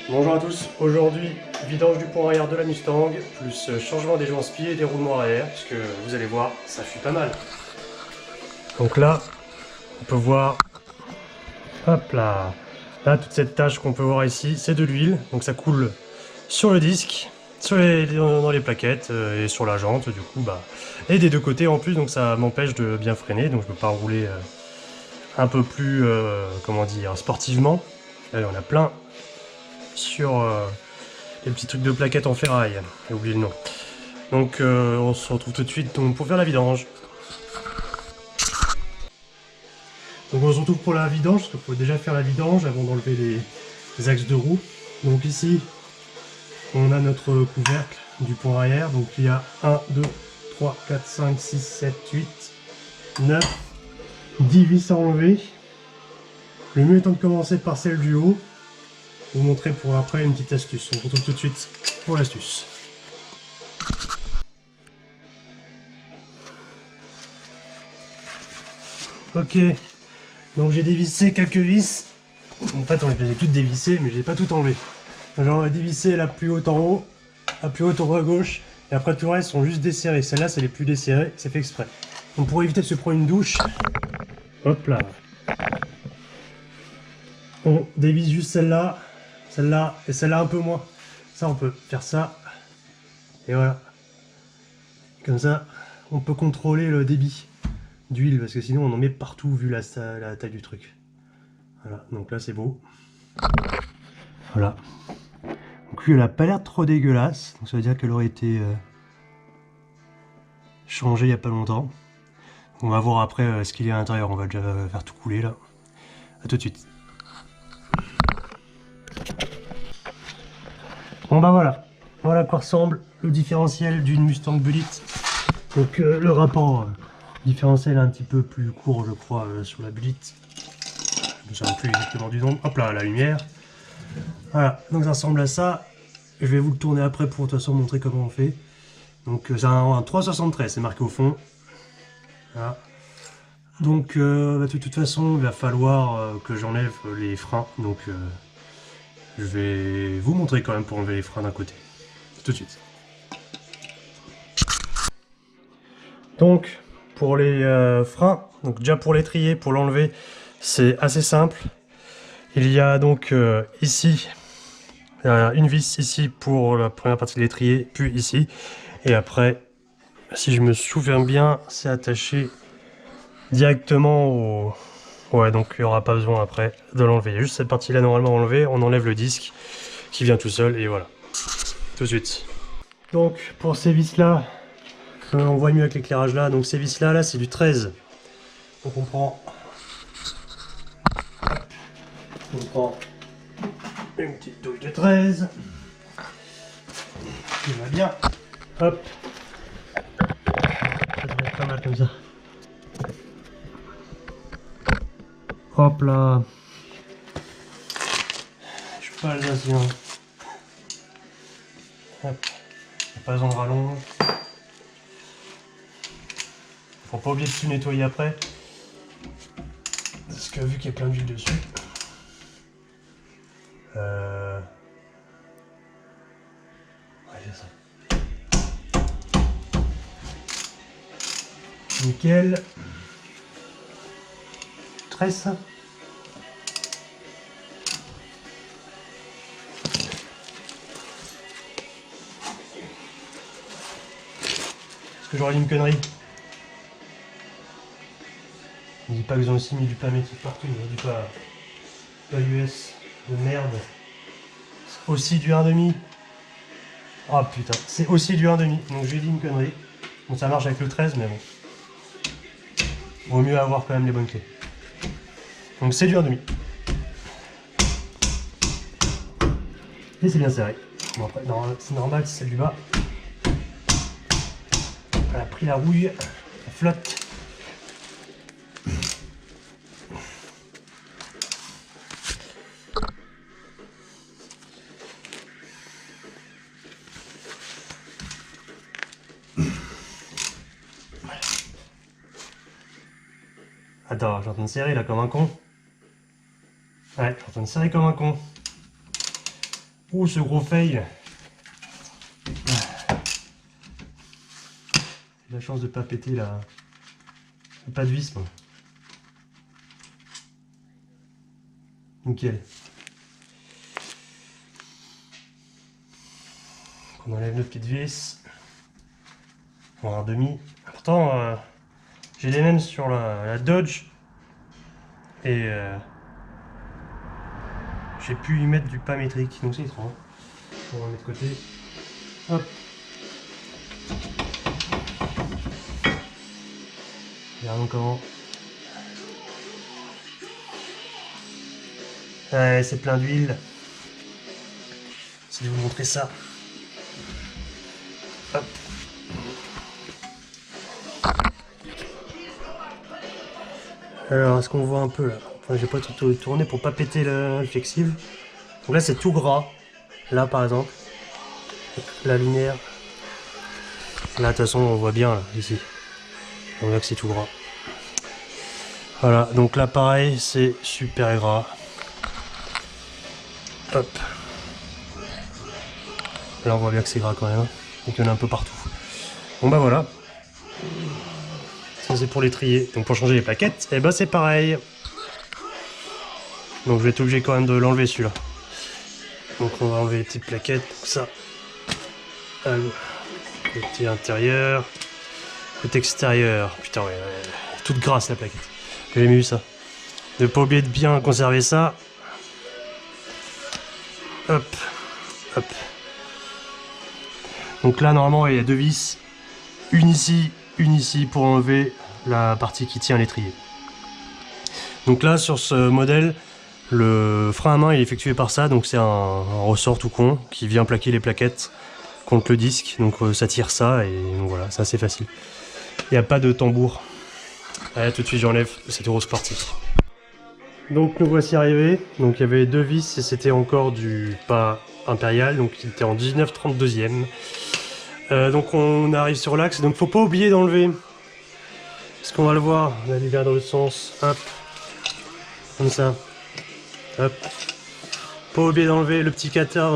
Bonjour à tous, aujourd'hui vidange du pont arrière de la Mustang, plus changement des joints-spies et des roulements arrière, puisque vous allez voir, ça fuit pas mal. Donc là, on peut voir, hop là, toute cette tache qu'on peut voir ici, c'est de l'huile, donc ça coule sur le disque, dans les plaquettes et sur la jante, du coup, et des deux côtés en plus, donc ça m'empêche de bien freiner, donc je peux pas rouler un peu plus, comment dire, sportivement. Là, on a plein sur les petits trucs de plaquettes en ferraille, j'ai oublié le nom. Donc on se retrouve tout de suite donc, pour faire la vidange. Donc on se retrouve pour la vidange, parce qu'il faut déjà faire la vidange avant d'enlever les axes de roue. Donc ici, on a notre couvercle du pont arrière. Donc il y a 1, 2, 3, 4, 5, 6, 7, 8, 9, 10 vis à enlever. Le mieux étant de commencer par celle du haut. Je vais vous montrer pour après une petite astuce. On se retrouve tout de suite pour l'astuce. Ok, donc j'ai dévissé quelques vis. En fait, on les a toutes dévissées, mais j'ai pas tout enlevé. J'en ai dévissé la plus haute en haut, la plus haute en haut à gauche, et après tout le reste sont juste desserrées. Celle-là, c'est les plus desserrées, c'est fait exprès. Donc pour éviter de se prendre une douche, hop là, on dévisse juste celle-là et celle-là un peu moins. Ça, on peut faire ça, et voilà. Comme ça, on peut contrôler le débit d'huile, parce que sinon on en met partout vu la taille du truc. Voilà, donc là c'est beau. Voilà. Donc lui, elle a pas l'air trop dégueulasse, donc ça veut dire qu'elle aurait été changée il y a pas longtemps. On va voir après ce qu'il y a à l'intérieur, on va déjà faire tout couler là. A tout de suite. Bon bah voilà, voilà à quoi ressemble le différentiel d'une Mustang Bullitt. Donc le rapport différentiel est un petit peu plus court je crois sur la Bullitt. Je me souviens plus exactement du nombre. Hop là, la lumière. Voilà, donc ça ressemble à ça. Je vais vous le tourner après pour de toute façon montrer comment on fait. Donc c'est un 373, c'est marqué au fond. Voilà. Donc de toute façon il va falloir que j'enlève les freins. Donc je vais vous montrer quand même pour enlever les freins d'un côté. Tout de suite. Donc pour les freins, donc déjà pour l'étrier, pour l'enlever, c'est assez simple. Il y a donc ici une vis ici pour la première partie de l'étrier, puis ici. Et après, si je me souviens bien, c'est attaché directement au... Ouais, donc il n'y aura pas besoin après de l'enlever. Il y a juste cette partie-là normalement enlevée, on enlève le disque qui vient tout seul et voilà. Tout de suite. Donc pour ces vis-là, on voit mieux avec l'éclairage là, donc ces vis-là, là c'est du 13. Donc on prend une petite touche de 13. Qui va bien. Hop. Ça devrait être pas mal comme ça. Hop là. Je suis pas alsacien. Hop. Pas besoin de rallonge. Faut pas oublier de tout nettoyer après. Parce que vu qu'il y a plein d'huile dessus. Ouais, c'est ça. Nickel. Tresse. Est-ce que j'aurais dit une connerie? Ne dis pas qu'ils ont aussi mis du pain métis partout, ne dis pas US de merde. C'est aussi du 1,5. Oh putain, c'est aussi du 1,5. Donc j'ai dit une connerie. Bon, ça marche avec le 13, mais bon. Vaut mieux avoir quand même les bonnes clés. Donc c'est du 1,5. Et c'est bien serré. Bon après, c'est normal, c'est celle du bas. Elle a pris la rouille, elle flotte. Attends, je suis en train de serrer là comme un con. Ouais, je suis en train de serrer comme un con. Oh, ce gros fail. J'ai la chance de pas péter la... Pas de vis, moi. Nickel. On enlève le pied de vis. On va en demi. Pourtant, j'ai les mêmes sur la Dodge. Et j'ai pu y mettre du pas métrique. Donc c'est étrange. On va le mettre de côté. Hop. Regarde comment. Ouais, c'est plein d'huile. Je vais vous montrer ça. Hop. Alors, est-ce qu'on voit un peu là? Enfin, j'ai pas tout tourné pour pas péter le flexible. Donc là, c'est tout gras. Là, par exemple, la lumière. Là, de toute façon, on voit bien là, ici. On voit que c'est tout gras. Voilà, donc là, pareil, c'est super gras. Hop. Là, on voit bien que c'est gras quand même. Donc, il y en a un peu partout. Bon, bah voilà. Ça, c'est pour les trier. Donc, pour changer les plaquettes, et bah, c'est pareil. Donc, je vais être obligé quand même de l'enlever celui-là. Donc, on va enlever les petites plaquettes. Donc, ça. Côté intérieur. Côté extérieur. Putain, ouais, toute grasse la plaquette. J'ai jamais vu ça. Ne pas oublier de bien conserver ça. Hop. Hop. Donc là, normalement, il y a deux vis. Une ici pour enlever la partie qui tient l'étrier. Donc là, sur ce modèle, le frein à main il est effectué par ça. Donc c'est un ressort tout con qui vient plaquer les plaquettes contre le disque. Donc ça tire ça et donc voilà, c'est assez facile. Il n'y a pas de tambour. Allez, tout de suite, j'enlève cette Eurosportive. Donc nous voici arrivés. Donc il y avait deux vis et c'était encore du pas impérial. Donc il était en 1932e. Donc on arrive sur l'axe. Donc faut pas oublier d'enlever. Parce qu'on va le voir. On a l'hiver dans l'autre sens. Hop. Comme ça. Hop. Pas oublier d'enlever le petit cutter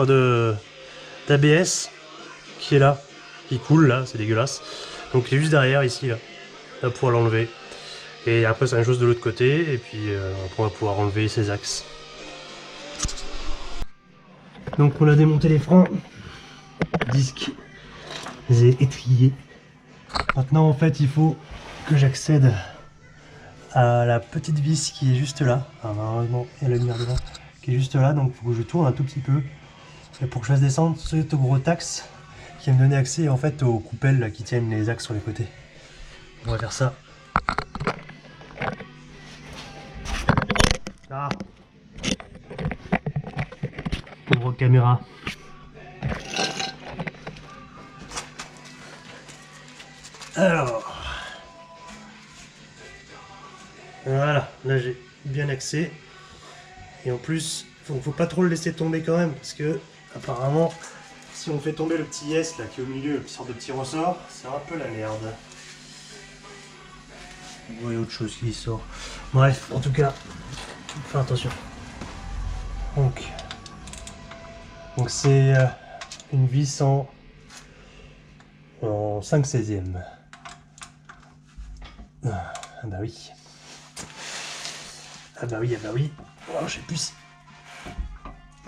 d'ABS qui est là. Qui coule là. C'est dégueulasse. Donc il est juste derrière ici là. On va pouvoir l'enlever. Et après c'est la même chose de l'autre côté. Et puis après on va pouvoir enlever ces axes. Donc on a démonté les freins. Disque. Les étriers. Maintenant en fait il faut que j'accède à la petite vis qui est juste là. Enfin, malheureusement il y a la lumière devant. Qui est juste là. Donc il faut que je tourne un tout petit peu. Et pour que je fasse descendre ce gros axe qui va me donner accès en fait aux coupelles là, qui tiennent les axes sur les côtés. On va faire ça. Ah. Pauvre caméra. Alors. Voilà, là j'ai bien accès. Et en plus, faut pas trop le laisser tomber quand même, parce que apparemment, si on fait tomber le petit S là qui est au milieu, une sorte de petit ressort, c'est un peu la merde. Vous voyez autre chose qui sort. Bref, en tout cas, faut faire attention. Donc c'est une vis en 5/16e. Ah bah oui. Ah bah oui, ah bah oui. Oh, je sais plus si...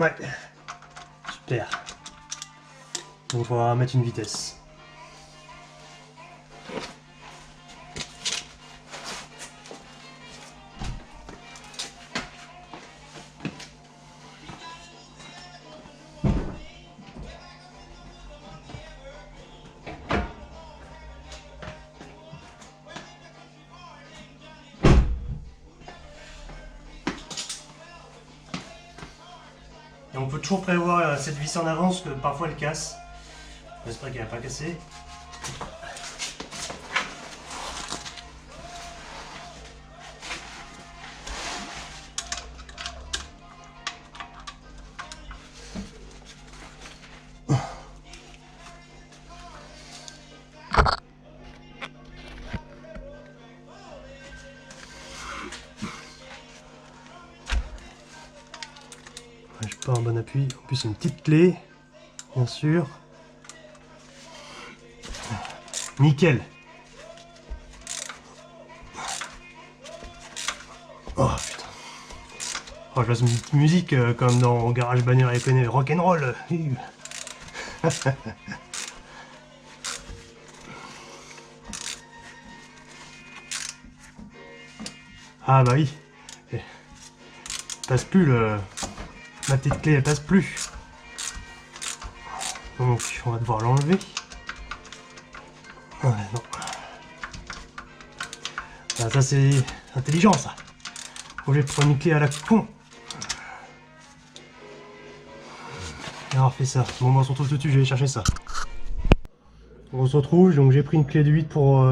Ouais. Super. Donc on va mettre une vitesse. Et on peut toujours prévoir cette vis en avance que parfois elle casse. J'espère qu'elle n'a pas cassé. Je pas un bon appui. En plus, c'est une petite clé, bien sûr. Nickel. Oh putain. Oh, je passe une petite musique comme dans GarageBand et rock'n'roll. Ah bah oui. Passe plus le. Ma petite clé elle passe plus. Donc on va devoir l'enlever. Ouais, non. Ah, ça c'est intelligent ça. Au lieu de prendre une clé à la con. Et alors fait ça. Bon, on se retrouve tout de suite, je vais aller chercher ça. On se retrouve, donc j'ai pris une clé de 8 pour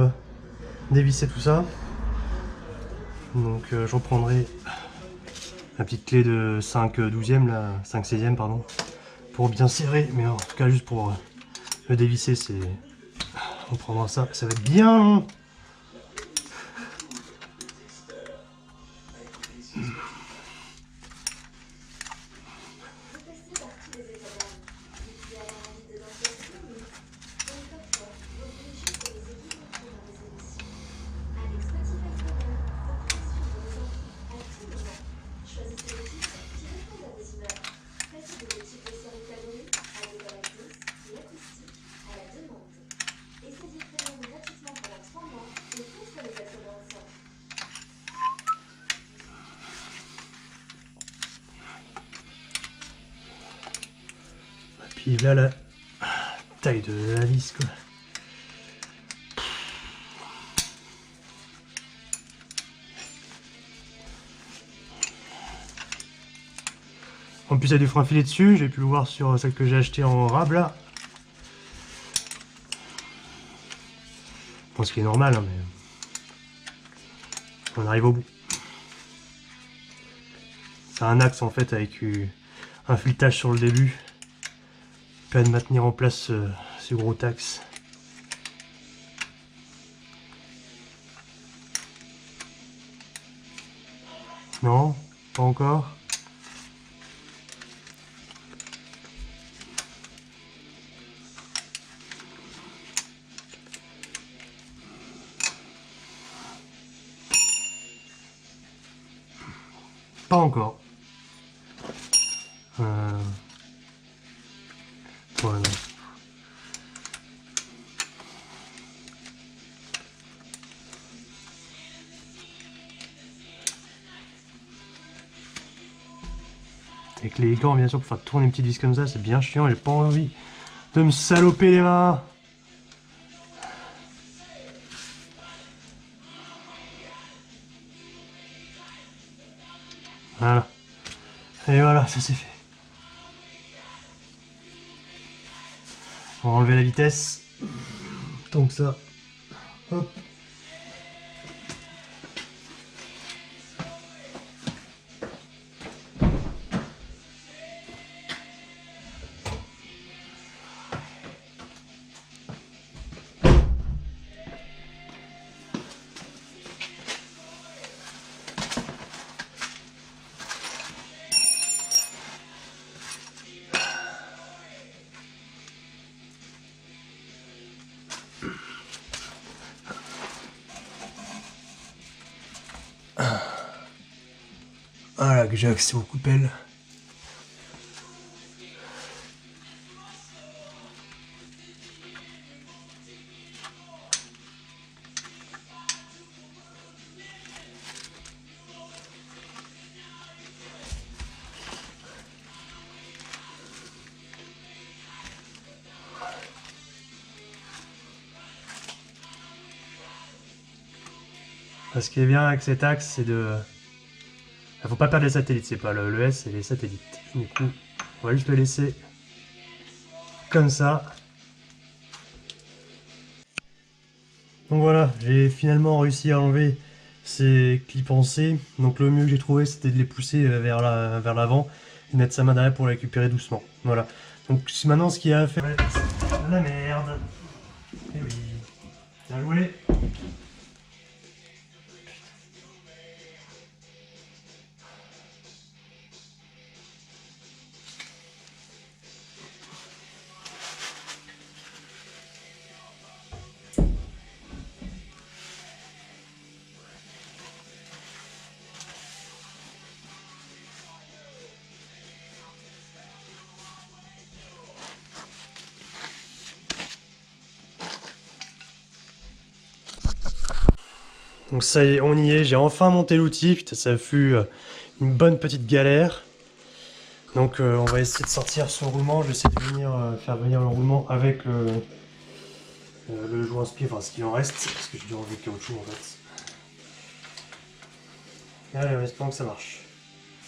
dévisser tout ça. Donc je reprendrai la petite clé de 5 12e, là, 5 16e pardon, pour bien serrer, mais en tout cas juste pour le dévisser, c'est. On prendra ça, ça va être bien long. Puis là, la taille de la vis, quoi. En plus, il y a du frein filé dessus. J'ai pu le voir sur celle que j'ai acheté en rab là. Bon, ce qui est normal, hein, mais on arrive au bout. C'est un axe en fait avec un filetage sur le début. Permet de maintenir en place ce gros axe. Non, pas encore. Pas encore. Voilà. Avec les gants, bien sûr, pour faire tourner une petite vis comme ça, c'est bien chiant. J'ai pas envie de me saloper les mains. Voilà. Et voilà, ça c'est fait. On va enlever la vitesse. Tant que ça. Hop. Voilà que j'ai accès aux coupelles. Ce qui est bien avec cet axe, c'est de... Il faut pas perdre les satellites, c'est pas le S, c'est les satellites. Du coup, on va juste le laisser comme ça. Donc voilà, j'ai finalement réussi à enlever ces clips en C. Donc le mieux que j'ai trouvé, c'était de les pousser vers l'avant et mettre sa main derrière pour les récupérer doucement. Voilà. Donc maintenant, ce qu'il y a à faire... La merde. Eh oui. Bien joué. Donc ça y est, on y est, j'ai enfin monté l'outil, putain, ça fut une bonne petite galère. Donc on va essayer de sortir ce roulement, je vais essayer de faire venir le roulement avec le joint spi, enfin ce qu'il en reste, parce que j'ai dû enlever le caoutchouc en fait. Allez, en espérant que ça marche.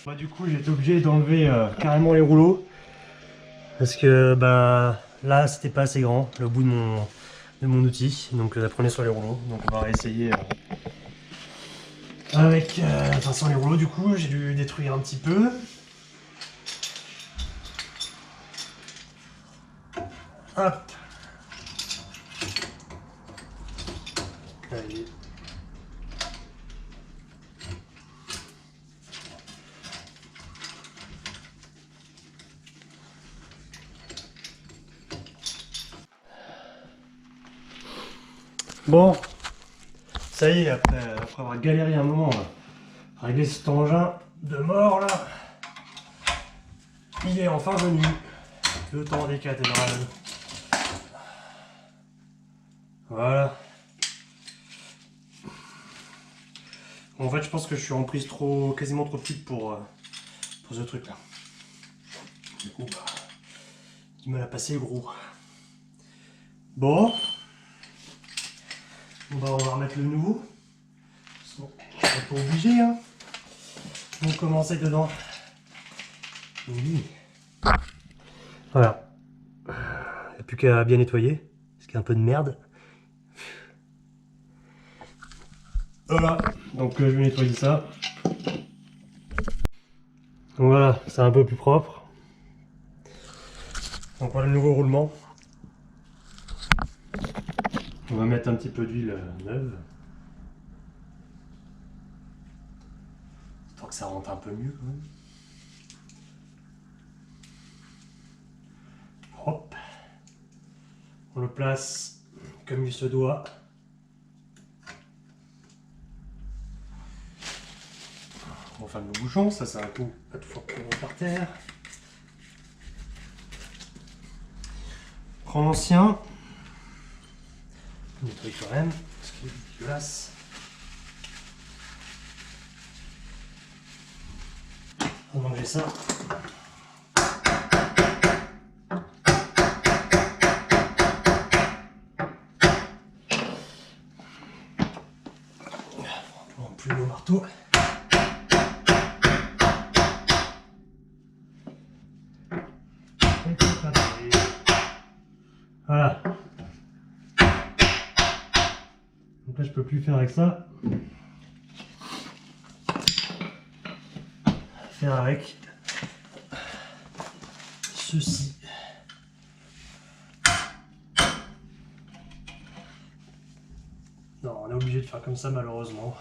Bah, du coup j'ai été obligé d'enlever carrément les rouleaux, parce que bah là c'était pas assez grand, le bout de mon outil, donc ça prenait sur les rouleaux, donc on va réessayer avec sans les rouleaux. Du coup j'ai dû détruire un petit peu. Hop. Allez. Bon, ça y est, après avoir galéré un moment, à régler cet engin de mort là, il est enfin venu, le temps des cathédrales. Voilà. En fait, je pense que je suis en prise quasiment trop petite pour ce truc là. Du coup, bah, il me l'a passé gros. Bon. Bah, on va remettre le nouveau. Bon, on n'est pas obligé, hein. On commence dedans. Oui. Voilà. Il n'y a plus qu'à bien nettoyer. Parce qu'il y a un peu de merde. Voilà. Donc je vais nettoyer ça. Donc voilà, c'est un peu plus propre. Donc voilà le nouveau roulement. On va mettre un petit peu d'huile neuve. Tant que ça rentre un peu mieux quand même. Hop. On le place comme il se doit. On ferme le bouchon, ça c'est un coup à tout faire tomber par terre. On prend l'ancien. On nettoie quand même, parce qu'il est dégueulasse. On va manger ça. On prend plus le marteau. Voilà. Donc là je peux plus faire avec ça. Faire avec ceci. Non, on est obligé de faire comme ça malheureusement.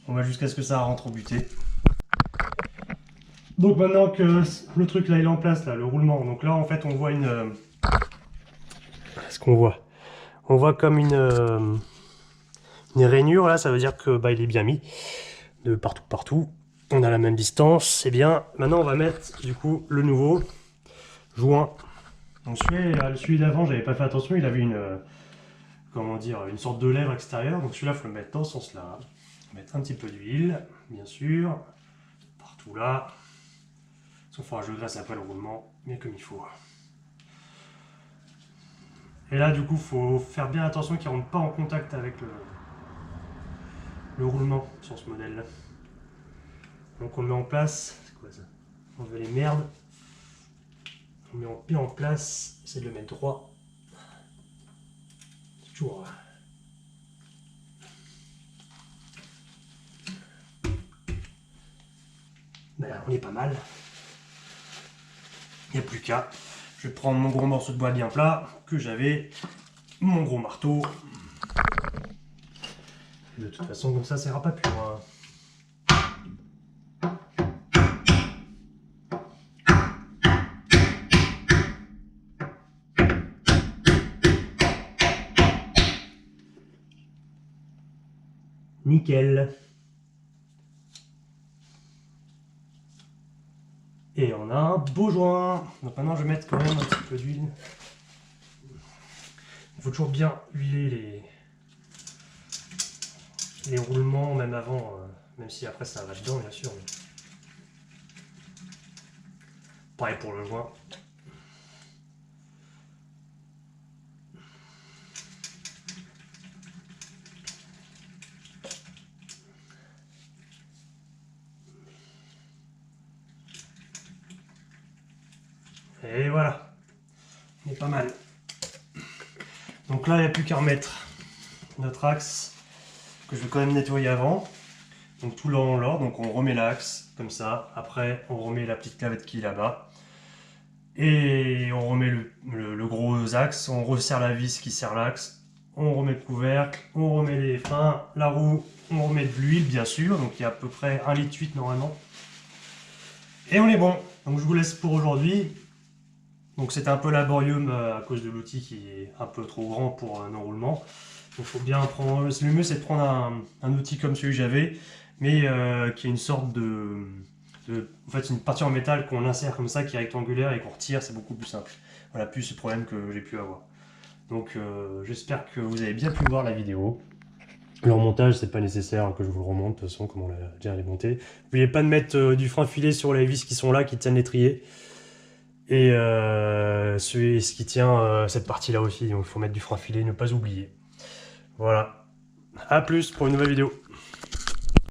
On va jusqu'à ce que ça rentre au buté. Donc maintenant que le truc là il est en place, là, le roulement, donc là en fait on voit ce qu'on voit. On voit comme une rainure là, ça veut dire que bah, il est bien mis de partout. On a la même distance, c'est bien. Maintenant on va mettre du coup le nouveau joint. Donc celui d'avant, j'avais pas fait attention, il avait comment dire, une sorte de lèvre extérieure. Donc celui-là, il faut le mettre dans ce sens-là. Mettre un petit peu d'huile, bien sûr, partout là. Sauf que je graisse après le roulement, mais comme il faut. Et là, du coup, il faut faire bien attention qu'il ne rentre pas en contact avec le roulement sur ce modèle-là. Donc on le met en place. C'est quoi ça? On veut les merdes. On met bien en place. Essaye de le mettre droit. C'est toujours. Ben là, on est pas mal. Il n'y a plus qu'à. Je vais prendre mon gros morceau de bois bien plat que j'avais, mon gros marteau. Et de toute façon, comme ça ira pas plus loin. Nickel. Et on a un beau joint. Donc maintenant je vais mettre quand même un petit peu d'huile. Il faut toujours bien huiler les roulements, même avant, même si après ça va dedans bien sûr. Mais... pareil pour le joint. Et voilà, on est pas mal. Donc là, il n'y a plus qu'à remettre notre axe, que je vais quand même nettoyer avant. Donc tout l'or en l'or, donc on remet l'axe, comme ça. Après, on remet la petite clavette qui est là-bas. Et on remet le gros axe, on resserre la vis qui serre l'axe. On remet le couvercle, on remet les freins, la roue, on remet de l'huile bien sûr. Donc il y a à peu près 1,8 litre normalement. Et on est bon. Donc je vous laisse pour aujourd'hui. Donc c'est un peu laborieux à cause de l'outil qui est un peu trop grand pour un enroulement. Donc faut bien prendre. Le mieux c'est de prendre un outil comme celui que j'avais, mais qui est une sorte en fait une partie en métal qu'on insère comme ça, qui est rectangulaire et qu'on retire, c'est beaucoup plus simple. Voilà, plus ce problème que j'ai pu avoir. Donc j'espère que vous avez bien pu voir la vidéo. Le remontage, c'est pas nécessaire que je vous le remonte, de toute façon, comme on l'a déjà démonté. N'oubliez pas de mettre du frein filet sur les vis qui sont là, qui tiennent l'étrier. Et ce qui tient cette partie-là aussi, donc il faut mettre du frein filet, ne pas oublier. Voilà. A plus pour une nouvelle vidéo.